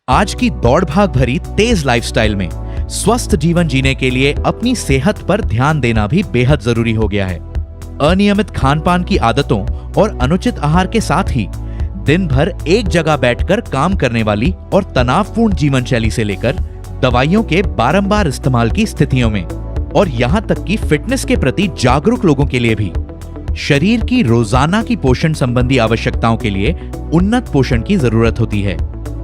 आज की दौड़ भाग भरी तेज लाइफस्टाइल में स्वस्थ जीवन जीने के लिए अपनी सेहत पर ध्यान देना भी बेहद जरूरी हो गया है। अनियमित खान पान की आदतों और अनुचित आहार के साथ ही दिन भर एक जगह बैठकर काम करने वाली और तनावपूर्ण जीवन शैली से लेकर दवाइयों के बारंबार इस्तेमाल की स्थितियों में और यहां तक कि फिटनेस के प्रति जागरूक लोगों के लिए भी शरीर की रोजाना की पोषण संबंधी आवश्यकताओं के लिए उन्नत पोषण की जरूरत होती है।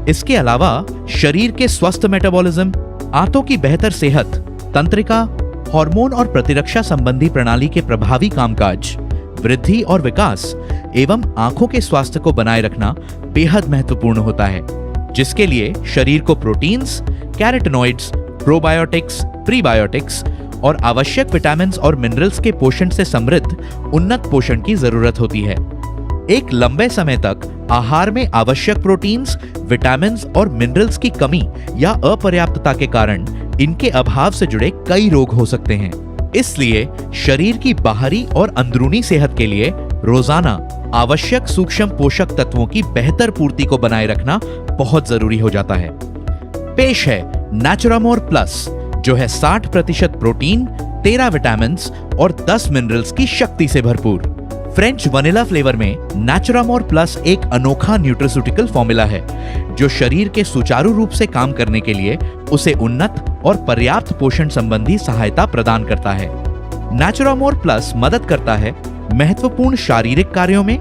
इसके अलावा शरीर के स्वस्थ मेटाबॉलिज्म, आंतों की बेहतर सेहत, तंत्रिका, हार्मोन और प्रतिरक्षा संबंधी प्रणाली के प्रभावी कामकाज, वृद्धि और विकास एवं आंखों के स्वास्थ्य को बनाए रखना बेहद महत्वपूर्ण होता है, जिसके लिए शरीर को प्रोटीन्स, कैरोटीनॉइड्स, प्रोबायोटिक्स, प्रीबायोटिक्स और आवश्यक विटामिन्स और मिनरल्स के पोषण से समृद्ध उन्नत पोषण की जरूरत होती है। एक लंबे समय तक आहार में आवश्यक प्रोटीन्स, विटामिन्स और मिनरल्स की कमी या अपर्याप्तता के कारण इनके अभाव से जुड़े कई रोग हो सकते हैं। इसलिए शरीर की बाहरी और अंदरूनी सेहत के लिए रोजाना आवश्यक सूक्ष्म पोषक तत्वों की बेहतर पूर्ति को बनाए रखना बहुत जरूरी हो जाता है। पेश है नेचुरामोर प्लस, जो है 60% प्रोटीन, 13 विटामिन्स और 10 मिनरल्स की शक्ति से भरपूर। फ्रेंच वनीला फ्लेवर में नेचुरामोर प्लस एक अनोखा न्यूट्रास्यूटिकल फॉर्मूला है जो शरीर के सुचारू रूप से काम करने के लिए उसे उन्नत और पर्याप्त पोषण संबंधी सहायता प्रदान करता है। नेचुरामोर प्लस मदद करता है महत्वपूर्ण शारीरिक कार्यों में,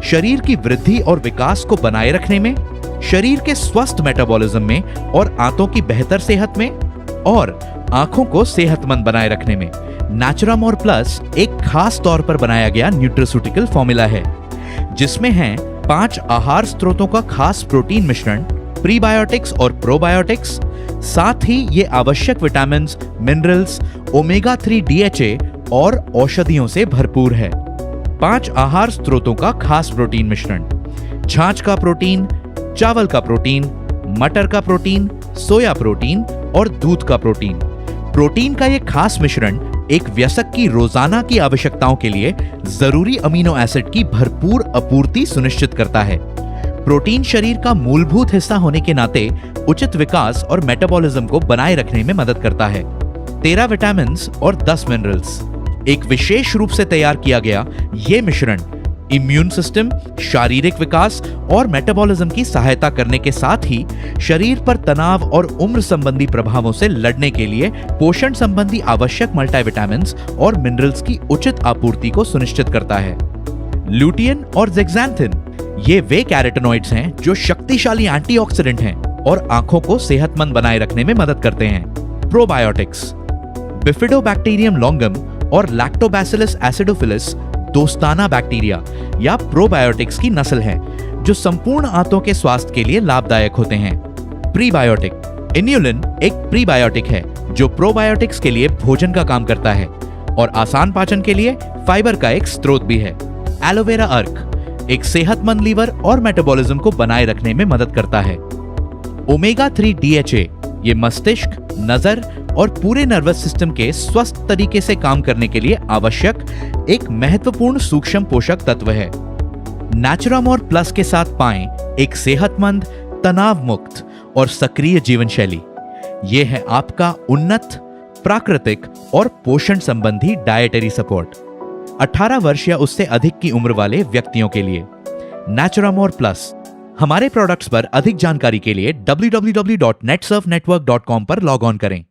शरीर की वृद्धि और विकास को बनाए रखने में, शरीर के स्वस्थ मेटाबॉलिज्म में और आंतों की बेहतर सेहत में और आंखों को सेहतमंद बनाए रखने में। नेचुरामोर प्लस एक खास तौर पर बनाया गया न्यूट्रास्यूटिकल फॉर्मूला है जिसमें हैं 5 आहार स्रोतों का खास प्रोटीन मिश्रण, प्रीबायोटिक्स और प्रोबायोटिक्स, साथ ही ये आवश्यक विटामिन्स, मिनरल्स, ओमेगा 3 DHA और औषधियों से भरपूर है। 5 आहार स्रोतों का खास प्रोटीन मिश्रण: छाछ का प्रोटीन, चावल का प्रोटीन, मटर का प्रोटीन, सोया प्रोटीन और दूध का प्रोटीन। प्रोटीन का यह खास मिश्रण एक वयस्क की रोजाना की आवश्यकताओं के लिए जरूरी अमीनो एसिड की भरपूर आपूर्ति सुनिश्चित करता है। प्रोटीन शरीर का मूलभूत हिस्सा होने के नाते उचित विकास और मेटाबॉलिज्म को बनाए रखने में मदद करता है। 13 विटामिन्स और 10 मिनरल्स। एक विशेष रूप से तैयार किया गया यह मिश्रण इम्यून सिस्टम, शारीरिक विकास और मेटाबॉलिज्म की सहायता करने के साथ ही शरीर पर तनाव और उम्र संबंधी प्रभावों से लड़ने के लिए पोषण संबंधी आवश्यक मल्टीविटामिन्स और मिनरल्स की उचित आपूर्ति को सुनिश्चित करता है। ल्यूटियन और ज़ेक्सांथिन ये वे कैरोटीनॉइड्स हैं जो शक्तिशाली एंटीऑक्सीडेंट हैं और आंखों को सेहतमंद बनाए रखने में मदद करते हैं। प्रोबायोटिक्स बिफिडोबैक्टीरियम लॉन्गम और लैक्टोबैसिलस एसिडोफिलस दोस्ताना बैक्टीरिया या प्रोबायोटिक्स की नस्ल है जो संपूर्ण आंतों के स्वास्थ्य के लिए लाभदायक होते हैं। प्रीबायोटिक इन्युलिन एक प्रीबायोटिक है जो प्रोबायोटिक्स के लिए भोजन का काम करता है और आसान पाचन के लिए फाइबर का एक स्रोत भी है। एलोवेरा अर्क एक सेहतमंद लीवर और मेटाबॉलिज्म को बनाए रखने में मदद करता है। ओमेगा 3 DHA ये मस्तिष्क, नजर और पूरे नर्वस सिस्टम के स्वस्थ तरीके से काम करने के लिए आवश्यक एक महत्वपूर्ण सूक्ष्म पोषक तत्व है। नेचुरामोर प्लस के साथ पाएं एक सेहतमंद, तनाव मुक्त और सक्रिय जीवन शैली। यह है आपका उन्नत, प्राकृतिक और पोषण संबंधी डाइटरी सपोर्ट 18 वर्ष या उससे अधिक की उम्र वाले व्यक्तियों के लिए। नेचुरामोर प्लस। हमारे प्रोडक्ट्स पर अधिक जानकारी के लिए www.netsurfnetwork.com पर लॉग ऑन करें।